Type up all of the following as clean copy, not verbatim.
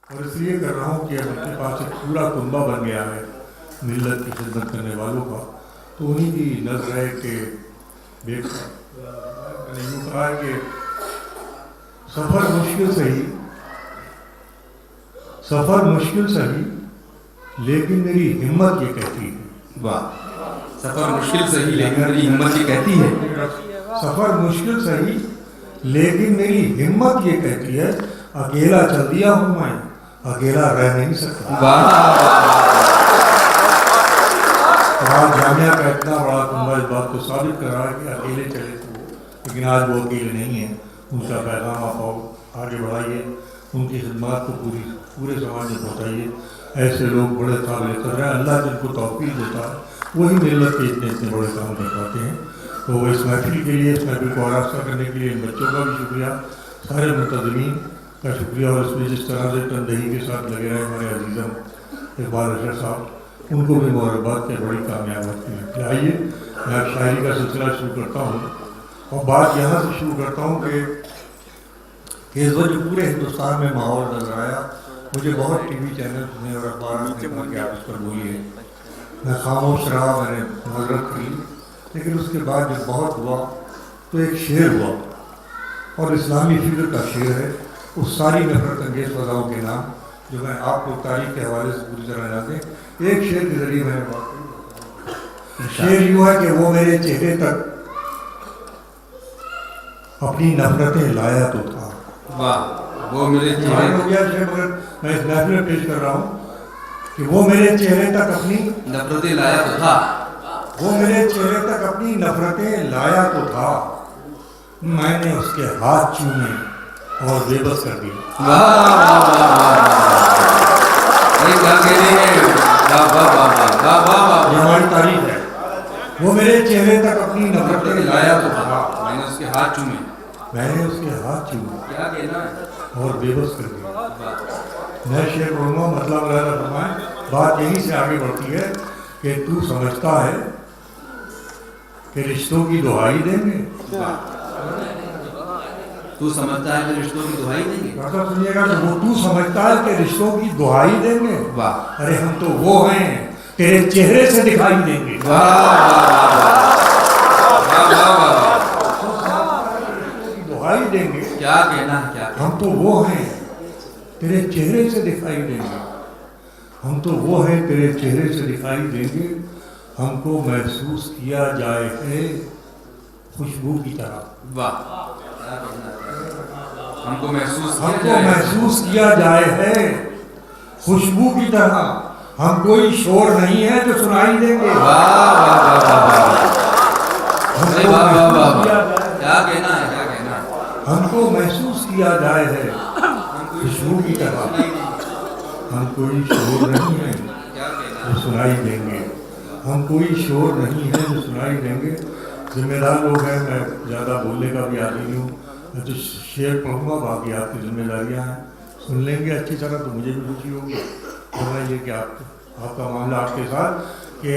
और इसलिए कर रहा हूँ कि अब अपने पास एक पूरा कुंबा बन गया है मिल्लत की खिदमत करने वालों का, तो उन्हीं की नजर है कि मैंने यूँ कहा कि सफ़र मुश्किल सही लेकिन मेरी हिम्मत ये कहती है। वाह, सफर मुश्किल सही लेकिन मेरी हिम्मत ये कहती है। सफर मुश्किल सही लेकिन मेरी हिम्मत ये कहती है, अकेला चल दिया हूँ मैं, अकेला रह नहीं सकता। आज जामिया का इतना बड़ा कुंभा इस बात को साबित कर रहा है कि अकेले चले थे, लेकिन आज वो अकेले नहीं है। उनका पैगाम आप आगे बढ़ाइए, उनकी खिदमत को पूरे समाज में पहुँचाइए। ऐसे लोग बड़े काबिल कदर हैं, अल्लाह जिनको तौफीक देता है वही मिल्लत के इतने बड़े काम कर पाते हैं। तो इस महफिल के लिए, इस महफिल को आरास्ता करने के लिए इन बच्चों का भी शुक्रिया, सारे मुंतज़मीन का शुक्रिया, और इसमें जिस तरह से तनदही के साथ लगे रहे हमारे अजीज़म इकबाल अशर साहब, उनको भी मुबारकबाद के बड़ी कामयाब होती है। आइए मैं शायरी का सिलसिला शुरू करता हूँ, और बात यहाँ से शुरू करता हूँ कि इस वक्त पूरे हिंदुस्तान में माहौल नजर आया। मुझे बहुत टीवी चैनल में और अखबार ने कहा कि आप इस पर बोलिए, मैं खामोश रहा, मैंने मदद की। लेकिन उसके बाद जब बहुत हुआ तो एक शेर हुआ, और इस्लामी फिक्र का शेर है, उस सारी नफरत अंगेज फजाओं के नाम जो मैं आपको तारीख के हवाले से पूरी तरह जाते। एक शेर के जरिए मैंने बात की। शेर यूँ है कि वो मेरे चेहरे तक अपनी नफरतें लाया तो था। वाह, वो मेरे चेहरे हो गया शेर, मगर मैं इस महफिल में पेश कर रहा हूँ कि वो मेरे चेहरे तक अपनी नफरतें लाया तो था, वो मेरे चेहरे तक अपनी नफरतें लाया तो था, मैंने उसके हाथ चूमे और बेबस कर दिया। ये हमारी तारीफ है। वो मेरे चेहरे तक अपनी नफरतें लाया तो था, मैंने उसके हाथ चूमे, मैंने उसके हाथ चूमे क्या कहना है, और बेबस कर दिया। मैं शेर बोलूँगा, मतलब फरमाए, बात यहीं से आगे बढ़ती है कि तू समझता है कि रिश्तों की दुहाई देंगे, तू समझता है कि रिश्तों की दुहाई देंगे। मतलब सुनिएगा, तो वो तू समझता है कि रिश्तों की दुहाई देंगे। वाह, अरे हम तो वो हैं, तेरे चेहरे से दिखाई देंगे। दुहाई देंगे, क्या कहना है, क्या हम तो वो हैं, तेरे चेहरे से दिखाई देंगे। हम तो वो हैं, तेरे चेहरे से दिखाई देंगे। हमको महसूस किया जाए है खुशबू की तरह। वाह, हमको महसूस किया जाए है खुशबू की तरह। हम कोई शोर नहीं है जो सुनाई देंगे। क्या कहना है, क्या कहना है, हमको महसूस किया जाए है खुशबू की तरह। हम कोई शोर नहीं है जो सुनाई देंगे। हम कोई शोर नहीं है जो सुनाई देंगे। जिम्मेदार लोग हैं, मैं ज़्यादा बोलने का भी आदमी हूँ। मैं तो शेर पढ़ूँगा, बाकी आपकी जिम्मेदारियाँ हैं, सुन लेंगे अच्छी तरह तो मुझे भी खुशी होगी। वरना ये कि आपका मामला आपके साथ कि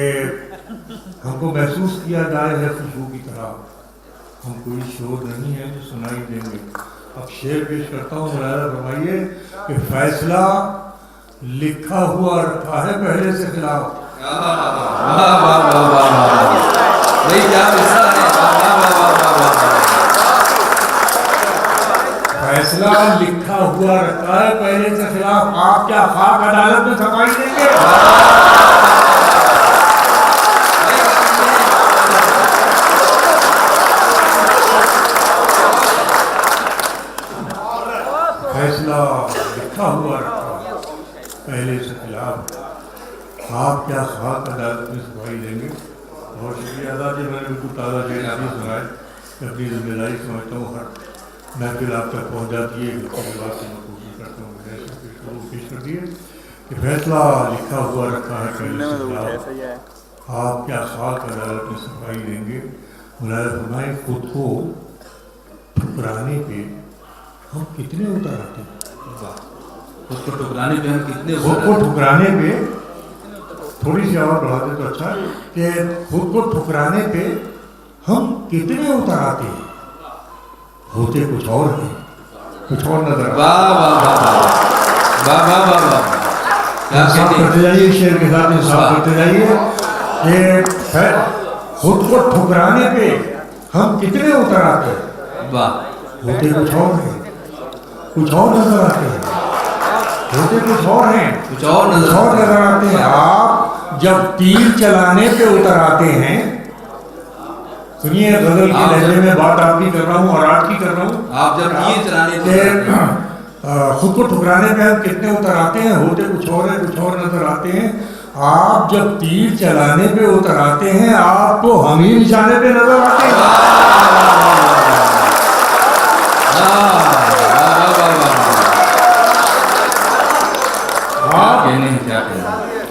हमको महसूस किया जाए है खुशबू की तरह। हम कोई शोर नहीं है जो सुनाई देंगे। अब शेर पेश करता हूँ, फरमाइए कि फैसला लिखा हुआ रखा है पहले से खिलाफ। फैसला लिखा हुआ रखा है पहले से खिलाफ। आप क्या खाक अदालत में छपाई देंगे? फैसला लिखा हुआ रखा पहले से खिलाफ। आप क्या खाक अदालत में छपाई देंगे? बहुत शुक्रिया अदा जी, मैंने बिल्कुल ताज़ा शेर आपने सुनाए। अपनी जिम्मेदारी समझता हूँ, हर महफिल आप तक पहुँच जाती है। उसके बाद से मैं कोशिश करता हूँ पेश कर दिए कि फैसला लिखा हुआ रखा है पहले से खिलाफ। आप क्या खाक अदालत में छपाई देंगे? मुलायम फरमाए, खुद को ठुकराने पे हम कितने उतर आते हैं। खुद को ठुकराने पे हम कितने, खुद को ठुकराने पे थोड़ी सी आवाज़ बढ़ा दे तो अच्छा, कि खुद को ठुकराने पे हम कितने उतर आते हैं। होते कुछ और हैं, कुछ और नजर। वाह वाह वाह, वाह वाह वाह वाह, क्या इंसाफ कहते हैं। करते जाइए, शेर के साथ इंसाफ करते जाइए। ये खुद को ठुकराने पे हम कितने उतर आते हैं, वाह, होते कुछ और हैं, कुछ और नजर आते हैं, होते कुछ और हैं, कुछ और कुछ नजर और नजर आते हैं। आप जब तीर चलाने पे उतर आते हैं, सुनिए गजल की लहजे में बात आपकी कर रहा हूँ और आज की कर रहा हूँ। आप जब तीर चलाने पे खुद को ठुकराने पे हम कितने उतर आते हैं, होते कुछ और है, कुछ और नजर आते हैं। आप जब तीर चलाने पे उतर आते हैं, आप तो हम ही निशाने पे नजर आते हैं।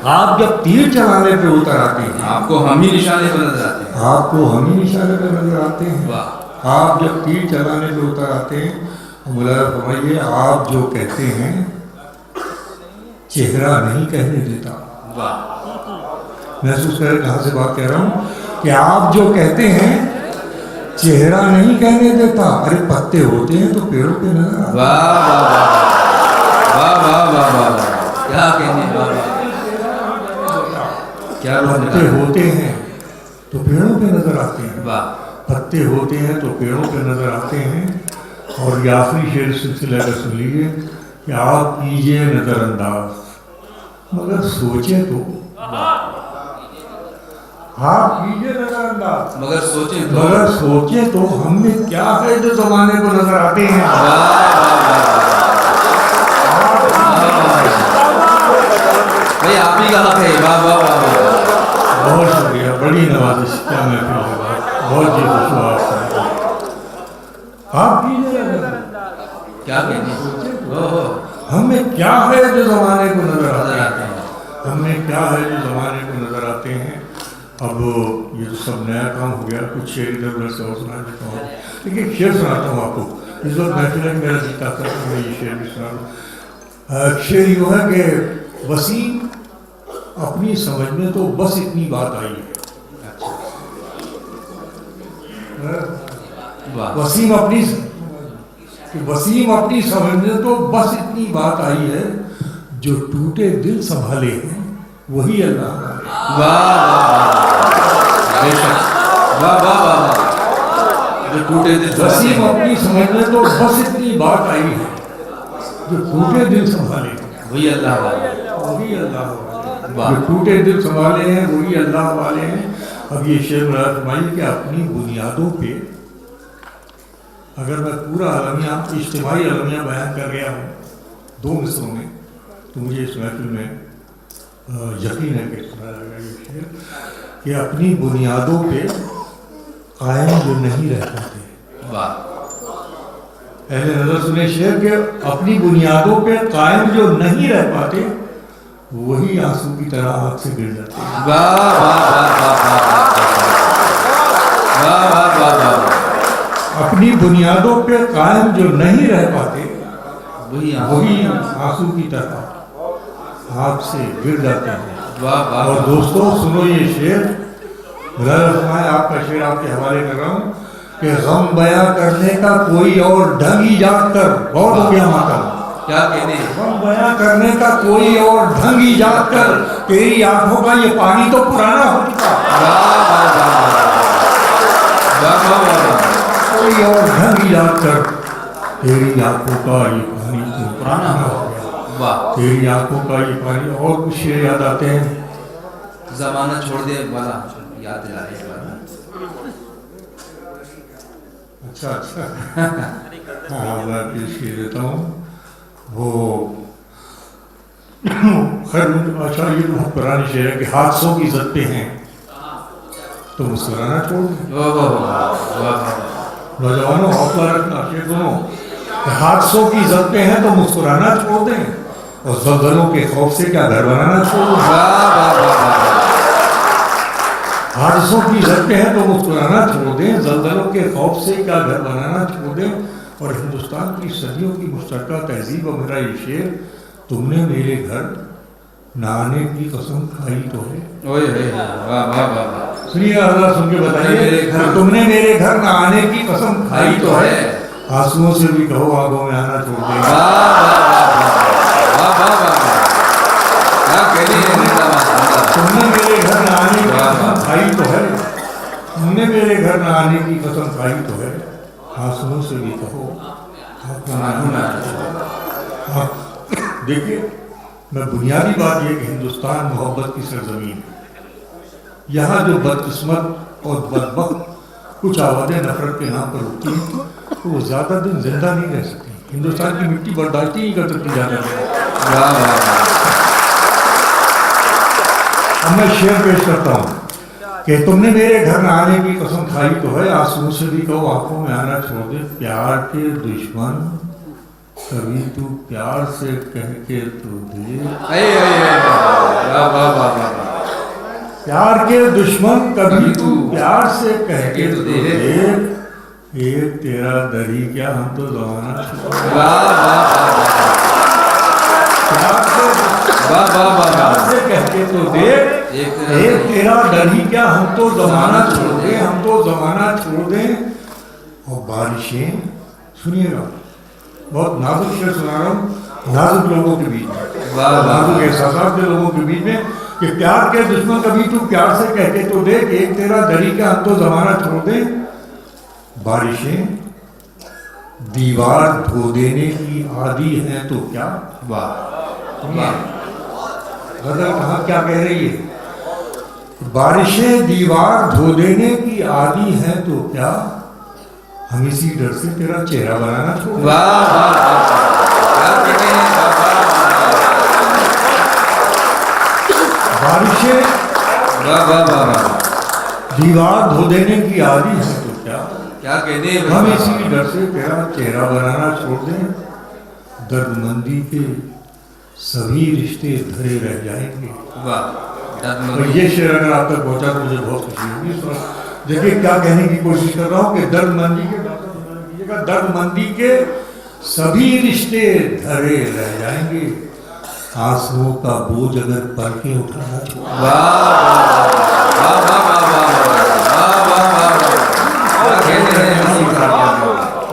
आप जब तीर चलाने पे उतर आते हैं, आपको हम ही निशाने पर नजर आते हैं। आपको हम ही निशाने पे नजर आते हैं। वाह, आप जब तीर चलाने पे उतर आते हैं, मुलायम फरमाइए, आप जो कहते हैं चेहरा नहीं कहने देता। वाह, महसूस करें कहाँ से बात कह रहा हूँ कि आप जो कहते हैं चेहरा नहीं कहने देता। अरे पत्ते होते हैं तो पेड़ों पे नजर आते हैं। वाह वाह वाह वाह वाह वाह, क्या कहने, वाह वाह, क्या रोक पत्ते होते हैं तो पेड़ों पे नजर आते हैं। वाह, पत्ते होते हैं तो पेड़ों पे नजर आते हैं। और ये आखिरी शेर सिलसिले का सुन लीजिए कि आप कीजिए नजरअंदाज मगर सोचे तो, आप कीजिए नजरअंदाज मगर सोचें तो। मगर सोचे तो हम में क्या है जो जमाने को नजर आते हैं। भाई आप ही का हक है। वाह वाह वाह वाह, बहुत शुक्रिया, बड़ी नवाजिश, क्या महफिल है, बहुत जी खुशबाश। आप कीजिए नजरअंदाज, क्या कहने, ओहो, हमें क्या है जो जमाने को नजर आते नजर आते हैं, हैं। हमें क्या है जो जमाने को नजर आते हैं। अब ये तो सब नया काम हो गया, कुछ शेर इधर उधर से और सुना देता हूँ, लेकिन एक शेर सुनाता हूँ आपको। इस वक्त महफिल है, मेरा जी चाहता है मैं ये शेर भी सुना दूँ। शेर यूँ है कि वसीम अपनी समझ में तो बस इतनी बात आई है। वाह, वसीम अपनी समझ में तो बस इतनी बात आई है, जो टूटे दिल संभाले हैं वही अल्लाह वाले। वाह बेशक, वाह वाह वाह, जो टूटे दिल, वसीम अपनी समझ में तो बस इतनी बात आई है, जो टूटे दिल संभाले हैं वही अल्लाह वाला। वही अल्लाह वाले। वाह। जो टूटे दिल संभाले हैं वही अल्लाह वाले हैं। अब ये शेर मुराद फरमाइए कि अपनी बुनियादों पे, अगर मैं पूरा अलमिया, इज्तिमाई अलमिया बयान कर गया हूँ 2 मिसरों में, तो मुझे इस महफिल में यकीन है कि सुना जाएगा ये शेर कि अपनी बुनियादों पे कायम जो नहीं रह पाते। वाह, पहले नजर सुने शेर के, अपनी बुनियादों पे कायम जो नहीं रह पाते वही आंसू की तरह आँख से गिर जाते हैं। वाह वाह वाह वाह वाह वाह वाह वाह, अपनी बुनियादों पे कायम जो नहीं रह पाते वही वही आंसू की तरह आँख से गिर जाते हैं। वाह वाह, और दोस्तों सुनो ये शेर, आपका शेर आपके हवाले कर रहा हूँ कि गम बयां करने का कोई और ढंग ईजाद कर। बहुत हो गया माता, क्या कहने, गम बयां करने का कोई और ढंग ईजाद कर, तेरी आंखों का ये पानी तो पुराना हो चुका। वाह वाह वाह वाह वाह, कोई और ढंग ईजाद कर, तेरी आंखों का ये पानी तो पुराना हो गया। वाह, तेरी आंखों का ये पानी। और कुछ शेर याद आते हैं? जमाना छोड़ दे वाला याद दिला रहे वाला। अच्छा हाँ, मैं पेश कर देता हूँ वो। खैर अच्छा, ये बहुत पुरानी शेर है कि हादसों की इज्जत पे हैं तो मुस्कुराना छोड़ दें। नौजवानों हौसला रखना, शेर सुनो, हादसों की इज्जत पे हैं तो मुस्कुराना छोड़ दें, और ज़ल्ज़लों के खौफ से क्या घर बनाना छोड़ दें। हादसों की इज्जत पे हैं तो मुस्कुराना छोड़ दें, ज़ल्ज़लों के खौफ से क्या घर बनाना छोड़ दें। और हिंदुस्तान की सदियों की मुश्तरका तहजीब और मेरा ये शेर, तुमने मेरे घर न आने की कसम खाई तो है। सुनिए अल्लाह, सुन के बताइए, तुमने मेरे घर न आने की कसम खाई तो है, आंसुओं से भी कहो आंखों में आना छोड़ दें। वाह वाह क्या कहने हैं जिंदाबाद तुमने मेरे घर न आने की कसम खाई तो है, तुमने मेरे घर न आने की कसम खाई तो है, आंसुओं से भी कहो हाँ। देखिए, मैं बुनियादी बात यह कि हिंदुस्तान मोहब्बत की सरजमीन है। यहाँ जो बदकिस्मत और बदबख्त कुछ आवाज़ें नफरत के नाम पर उठती हैं तो वो ज़्यादा दिन जिंदा नहीं रह सकती। हिंदुस्तान की मिट्टी बर्दाश्त ही नहीं कर सकती ज़्यादा दिन। वाह वाह अब मैं शेर पेश करता हूँ कि तुमने मेरे घर न आने की कसम खाई तो है, आंसुओं से भी कहो आंखों में आना छोड़ दे, प्यार के दुश्मन कभी तू प्यार से कह के तू दे, वाह वाह वाह वाह प्यार के दुश्मन कभी तू प्यार से कह के तू दे, एक तेरा दरी क्या हम तो जमाना छोड़ दे। वाह वाह वाह प्यार से कह के तो दे, एक तेरा दरी क्या हम तो जमाना छोड़ दे, हम तो जमाना छोड़ दें। और बारिशें सुनिएगा, बहुत नाजुक शेर सुना रहा हूँ, नाजुक लोगों के बीच में, नाजुक एहसास के लोगों के बीच में, कि प्यार के दुश्मन कभी तू प्यार से कह के तो देख, एक तेरा दरी का हम तो जमाना छोड़ दे। बारिशें दीवार धो देने की आदी हैं तो क्या, गजल कहाँ क्या कह रही है, बारिशें दीवार धो देने की आदी हैं तो क्या, हम इसी डर से तेरा चेहरा बनाना छोड़। बारिशें दीवार धो देने की आदी है तो क्या कहने हम इसी डर से तेरा चेहरा बनाना छोड़ दें। दर्दमंदी के सभी रिश्ते धरे रह जाएंगे। तो ये शेर अगर आप तक पहुंचा तो मुझे बहुत खुशी होगी। देखिए क्या कहने की कोशिश कर रहा हूँ कि दर्दमंदी के सभी रिश्ते धरे रह जाएंगे, आंसुओं का बोझ अगर पल के उठाना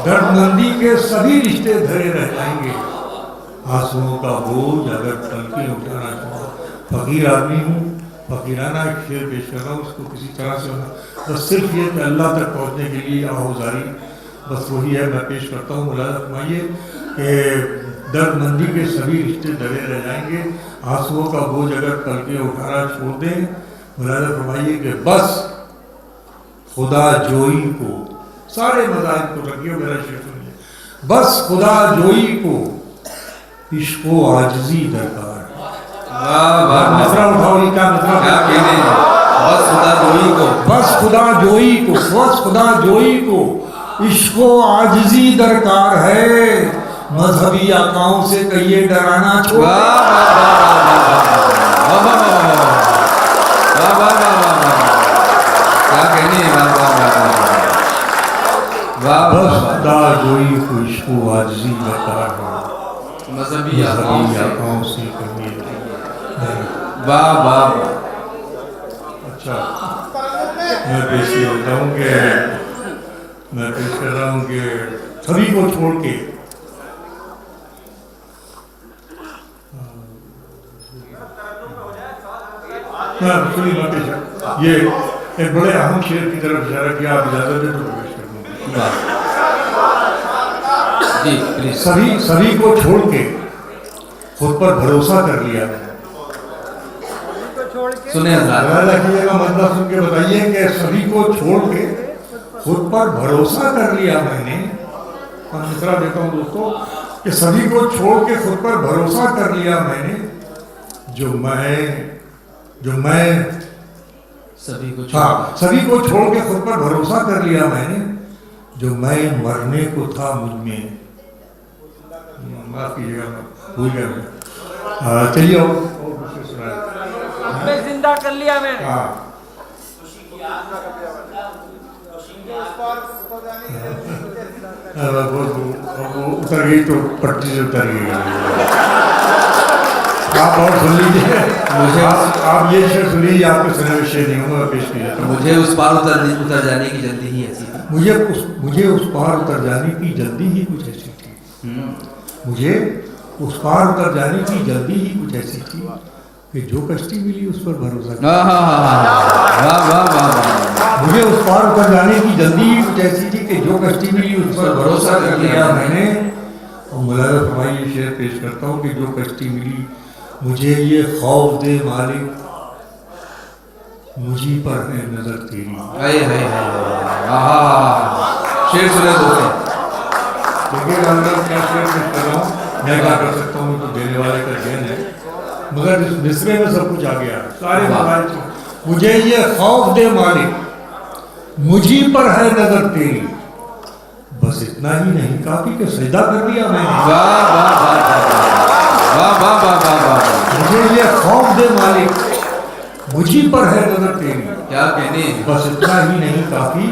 दर्दमंदी के सभी रिश्ते धरे रह जाएंगे, आंसुओं का बोझ अगर पल के उठाना छोड़ा। फकीर आदमी हूँ, फकीराना एक शेर पेश कर रहा हूँ, उसको किसी तरह से बस सिर्फ ये कि अल्लाह तक पहुँचने के लिए आहुजारी बस वही है, मैं पेश करता हूँ। मुलाज़ा फरमाइए कि दर्दमंदी के सभी रिश्ते धरे रह जाएंगे, आंसुओं का बोझ अगर पल के उठाना छोड़ दें। मुलाज़ा फरमाइए कि बस खुदा जोई को, सारे मज़ाहिब को रखिए, मेरा शेर सुनिए, बस खुदा जोई को इश्क़ो आजिज़ी दरकार। मसला उठाओ, ये क्या मतलब है? बस खुदा जोई को, बस खुदा जोई को, बस खुदा जोई को इश्क़ो आजिज़ी दरकार है, मजहबी आकाओं से कहिए डराना छोड़। क्या कहने बस खुदा जोई को इश्क़ो आजिज़ी दरकार है, मजहबी आकाओं से कहिए। वाह वाह। अच्छा, मैं पेश करता हूँ कि मैं पेश कर रहा हूँ कि सभी को छोड़ के ये एक बड़े अहम शेर की तरफ इशारा किया, आप इजाजत दें तो पेश कर दूँगा। जी प्लीज। सभी को छोड़ के खुद पर भरोसा कर लिया। सुने रखिएगा, मतलब सुन के बताइए कि सभी को छोड़ के खुद पर भरोसा कर लिया मैंने। मैं मिसरा देता हूँ दोस्तों कि सभी को छोड़ के खुद पर भरोसा कर लिया मैंने, जो मैं सभी को छोड़ के खुद पर भरोसा कर लिया मैंने, जो मैं मरने को था मुझ में। माफ कीजिएगा, भूल गया। चलिए मैं जिंदा कर लिया मैंने। हाँ, वो उतर गई तो पट्टी से उतर गई। आप और सुन लीजिए, मुझे आप ये शेर सुन लीजिए, आपको सुना विषय नहीं होगा, पेश किया। मुझे उस पार उतर जाने की जल्दी ही ऐसी थी। मुझे उस पार उतर जाने की जल्दी ही कुछ ऐसी थी। मुझे उस पार उतर जाने की जल्दी ही कुछ ऐसी थी कि जो कश्ती मिली उस पर भरोसा किया। वाह वाह वाह वाह। मुझे उस पार उतर जाने की जल्दी ही कुछ ऐसी थी कि जो कश्ती मिली उस पर भरोसा कर लिया मैंने। और मुलाज़ा फरमाइए शेर पेश करता हूँ कि जो कश्ती मिली मुझे ये खौफ दे मालिक मुझी पर है नजर तेरी। हाय हाय हाय शेर सुने दोस्तों। देखिए अंदर क्या शेर पेश कर रहा हूँ, मैं क्या कर सकता हूँ, तो देने वाले का देन है, मगर इस मिसरे में सब कुछ आ गया सारे मवाइल। मुझे ये खौफ दे मालिक मुझी पर है नजर तेरी, बस इतना ही नहीं काफी कि सजदा कर दिया मैंने। वाह वाह वाह वाह वाह वाह वाह। मुझे ये खौफ दे मालिक मुझी पर है नजर तेरी, क्या कहने, बस इतना ही नहीं काफी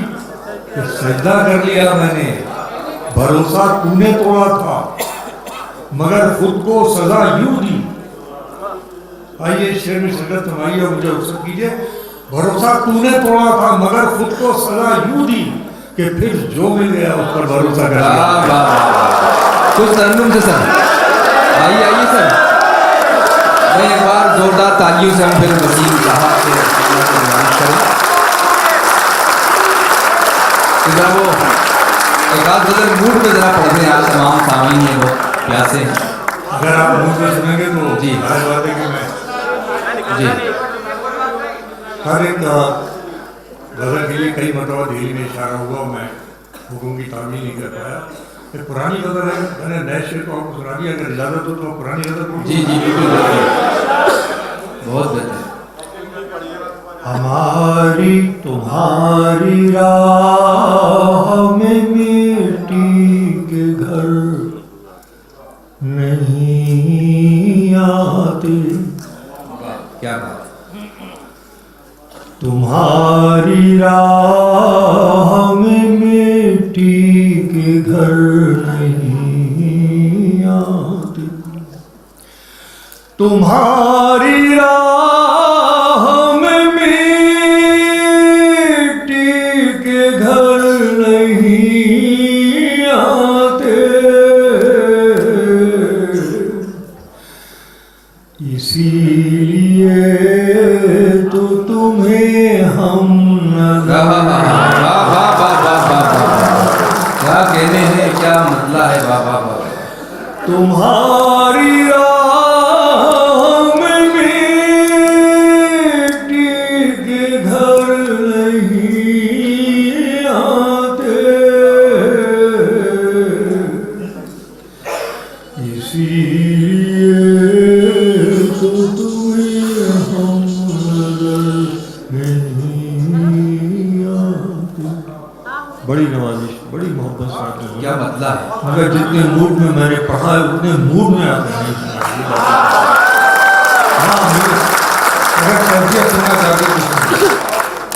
कि सजदा कर लिया मैंने। भरोसा तूने तोड़ा था मगर खुद को सजा यूं दी। आइए शेर में शिरकत फरमाइए और मुझे रुखसत कीजिए। भरोसा तूने तोड़ा था मगर खुद को सजा यूं दी कि फिर जो मिल गया उस पर भरोसा कर लिया। वाह वाह। कुछ तरन्नुम से सर, आइए आइए सर, मैं एक बार जोरदार तालियों से हम फिर वसीम साहब से गुजारिश करें कि जरा वो एक आध गजल मूड में जरा पढ़ दें। आज तमाम सामीन ये लोग प्यासे हैं। अगर आप मुझ में सुनेंगे तो जी। जाहिर बात है कि मैं जी हर एक गजल के लिए कई मरतबा दिल्ली में इशारा हुआ, मैं हुक्म की तामील नहीं कर पाया। एक पुरानी गजल है, मैंने नए शेर को आपको सुना दिया, अगर इजाज़त हो तो पुरानी गजल को। जी जी बिल्कुल बहुत बेहतर। हमारी तुम्हारी राह में मिट्टी के घर नहीं आते, क्या बात। तुम्हारी राह में मिट्टी के घर नहीं आते, तुम्हारी राह में मिट्टी के घर नहीं आते, इसीलिए तो तुम्हें हम क्या कहने हैं, क्या मतलब है। वाह वाह वाह। तुम्हारी राह में मिट्टी के घर नहीं आते, इसीलिए तो तुम्हें हम नहीं आते। बड़ी नवाजिश, बड़ी मोहब्बत से आपने बोला। क्या मतलब है। मगर जितने मूड में मैंने पढ़ा है उतने मूड में आपने नहीं सुना। हाँ, अगर तर्जिया सुनना चाहते तो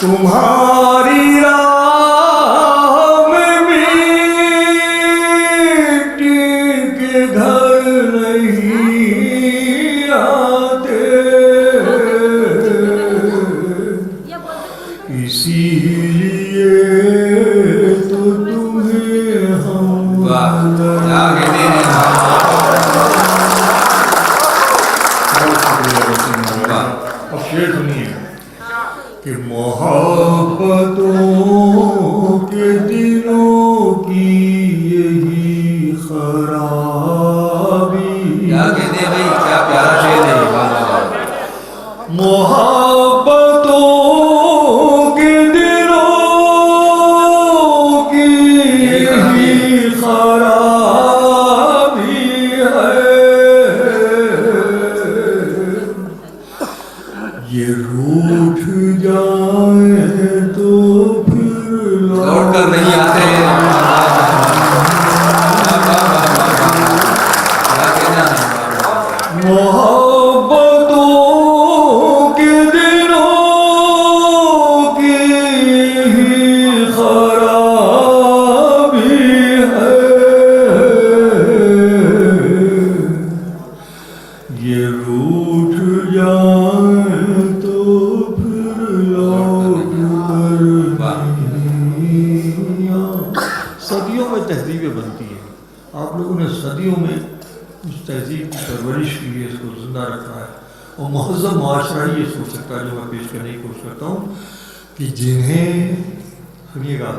तुम्हारी राह में मिट्टी के घर नहीं आते, इसीलिए तो तुम्हें हम क्या कहने हैं। अब शेर सुनिए कि मोहब्बतों के दिनों की यही खराबी। क्या कहते हैं भाई, क्या प्यारा शेर है। मोहब्बतों के दिनों की यही खराबी है, ये रूठ जाए तो फिर लौट कर नहीं आते हैं। क्या कहना है। मोहब्बतों के दिनों की ही खराबी है, ये रूठ जाए तो फिर लौट कर नहीं। सदियों में तहजीबें बनती हैं। आप लोगों ने सदियों में उस तहजीब की परवरिश के लिए इसको जिंदा रखा है। और महज़ब माशरा ये सोच सकता है, जो मैं पेश करने की कोशिश करता हूँ कि जिन्हें, सुनिएगा,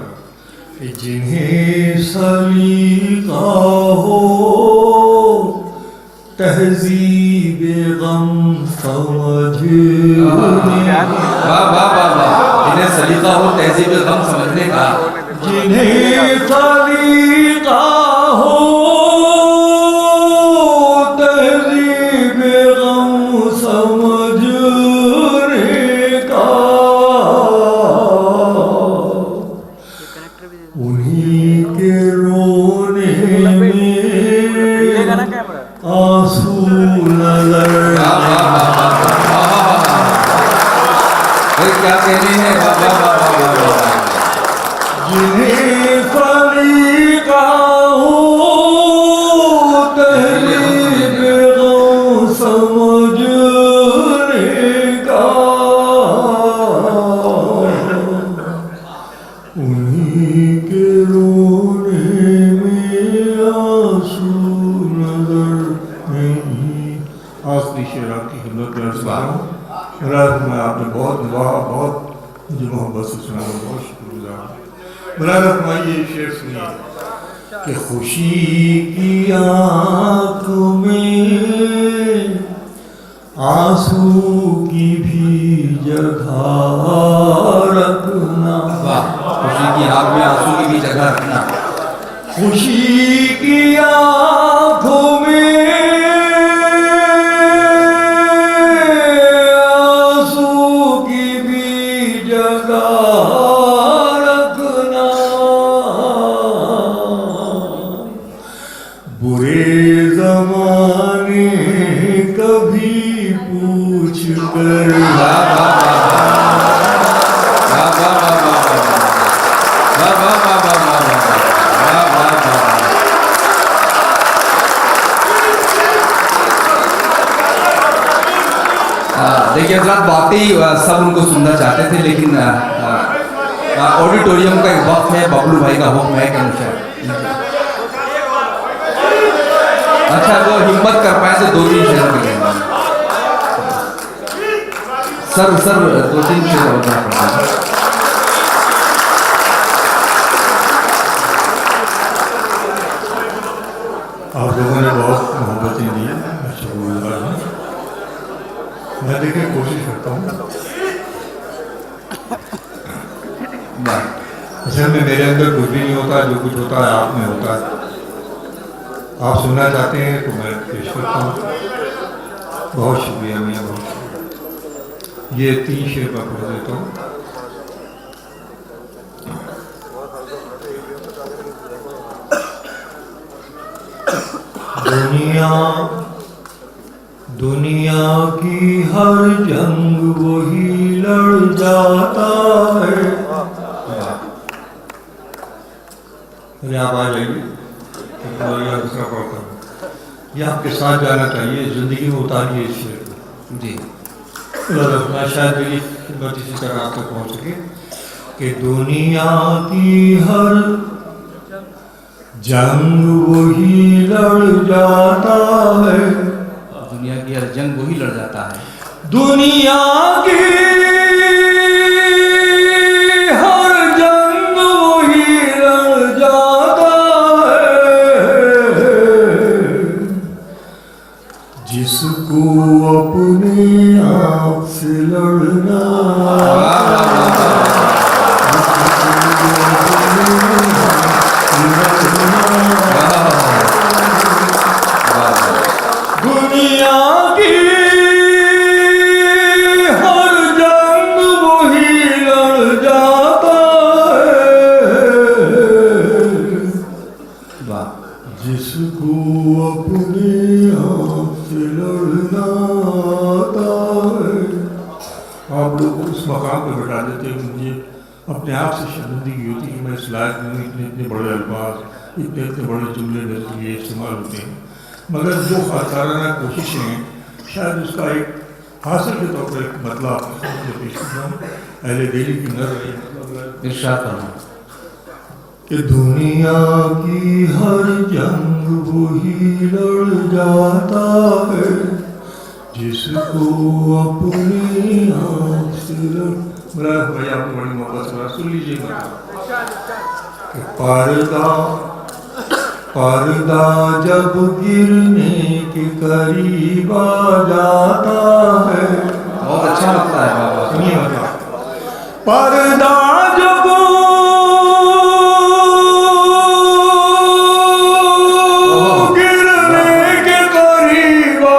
कि जिन्हें सलीका हो तहजीब गम समझने, वाह वाह वाह वाह, जिन्हें सलीका हो तहजीब गम समझने का, जिन्हें सलीका हो तहजीब गम समझने का, उन्हीं के रोने में आंसू नजर, क्या कहने हैं, वाह वाह वाह वाह वाह। जिन्हें सलीका हो तहजीब गम समझने का, उन्हीं के रोने में आंसू नजर नहीं। आखिरी शेर आपकी खिदमत में अर्ज़ कर रहा हूँ। मैं आपने बहुत निभाया, बहुत मुझे मोहब्बत से सुना, बहुत शुक्रगुजार हूँ। बराबर फरमाइए, शेर सुनिए कि खुशी की आँख में आंसू की भी जगह रखना, खुशी की आग में आंसू की भी जगह रखना, खुशी की आँखों में आंसू की भी जगह रखना, बुरे ज़माने कभी पूछ कर, देखिए हज़रात, वाकई सब उनको सुनना चाहते थे, लेकिन ऑडिटोरियम का एक वक्त है, बबलू भाई का हुक्म है कि अच्छा वो हिम्मत कर पाए तो 2-3 शेर मिलेंगे सर, 2-3 शेर होना पड़ता है। आप लोगों ने बहुत मोहब्बतें दी, मैं शुक्रगुजार हूँ। मैं देखिए कोशिश करता हूँ, असल में मेरे अंदर कुछ भी नहीं होता, जो कुछ होता है आप में होता है। आप सुनना चाहते हैं तो मैं पेश करता हूँ। बहुत शुक्रिया मियाँ, बहुत शुक्रिया। ये 3 शेर मैं पढ़ देता हूँ। दुनिया की हर जंग वही लड़ जाता है। आप आ जाइए, दूसरा पढ़ता हूँ। ये आपके साथ जाना चाहिए, जिंदगी में उतारिए इस शेर को जी। शायद मेरी खिदमत इसी तरह आप तक पहुँच सके कि दुनिया की हर जंग वही लड़ जाता है, दुनिया की हर जंग वही लड़ जाता है, दुनिया की हर जंग वही लड़ जाता है, जिसको अपने आप से लड़ना, दुनिया की हर जंग वही लड़ जाता है, जिसको अपने आप से लड़ना आता है। आप लोग उस मकाम पर बैठा देते हैं, मुझे अपने आप से शर्मिंदगी होती है कि मैं इस लायक में इतने बड़े अल्फाज, इतने बड़े जुमले मेरे लिए इस्तेमाल होते हैं, मगर जो खासाराना कोशिशें हैं, शायद उसका एक हासिल के तौर पर एक मतलब पेश कर रहा हूँ। अहले दिल्ली की नर इरशाद फरमाएं कि दुनिया की हर जंग वही लड़ जाता है जिसको अपनी आँख से मेरा भाई आपको बड़ी मोहब्बत से सुन लीजिएगा कि पर्दा जब गिरने के करीब आ जाता है। बहुत अच्छा लगता है बाबा। सुनिए मतलब पर्दा जब गिरने के करीब आ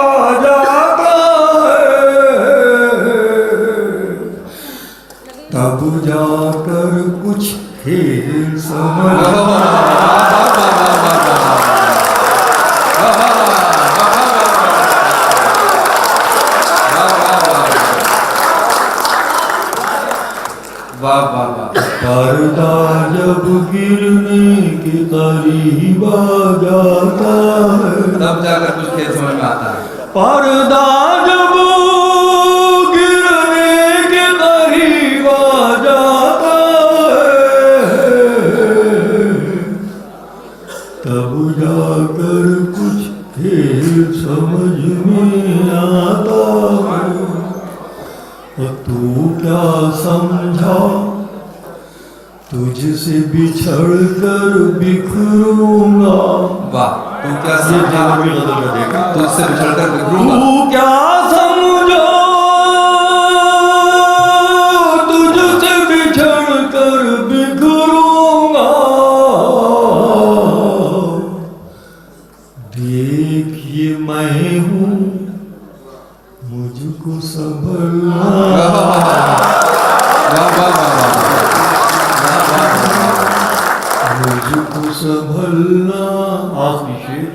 जाता है तब जाकर कुछ खेल समझ पर्दा जब गिरने के करीब आ जाता है तब जाकर कुछ खेल समझ में आता है। पर्दा जब गिरने के करीब आ जाता है तब जाकर कुछ खेल समझ में आता है। तू क्या समझा तुझसे बिछड़ कर बिखरूंगा। वाह, तू क्या समझा तुझसे बिछड़ कर बिखरूंगा। तू क्या समझा तुझसे बिछड़ कर बिखरूंगा। देखिए मैं हूँ मुझको संभलना। मुझको संभलना। आखिरी शेर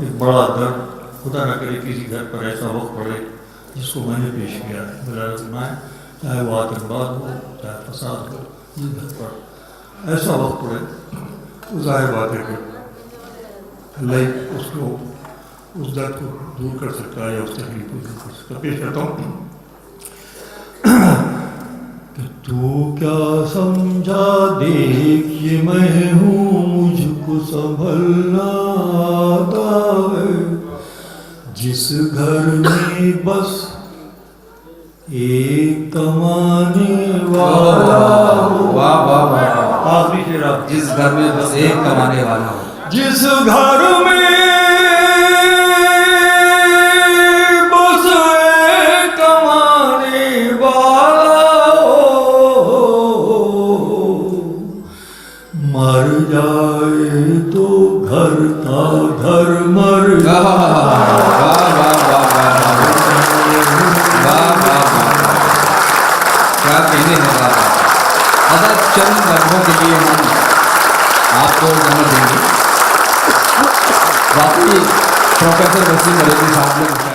एक बड़ा दर्द खुदा न करे किसी घर पर ऐसा वक्त पड़े जिसको मैंने पेश किया है। मेरा सुनाए चाहे वो आतंकवाद हो चाहे फसाद हो जिस घर पर ऐसा वक्त पड़े तो जाहिर बात है कि अल्लाह उसको उस दर्द को दूर कर सकता है या उस तकलीफ को दूर कर सकता है। पेश करता हूँ कि तू क्या समझा देखिए मैं हूँ मुझको संभलना आता है। जिस घर में बस एक कमाने वाला हो। वाह वाह वाह। आखिरी शेर आप। जिस घर में बस एक कमाने वाला हो। जिस घर में मर जाए तो घर का घर मर क्या कहने लगा। अगर चंद लम्हों के लिए हम आपको जन्म देंगे। वाकई प्रोफेसर वसीम अली साहब ने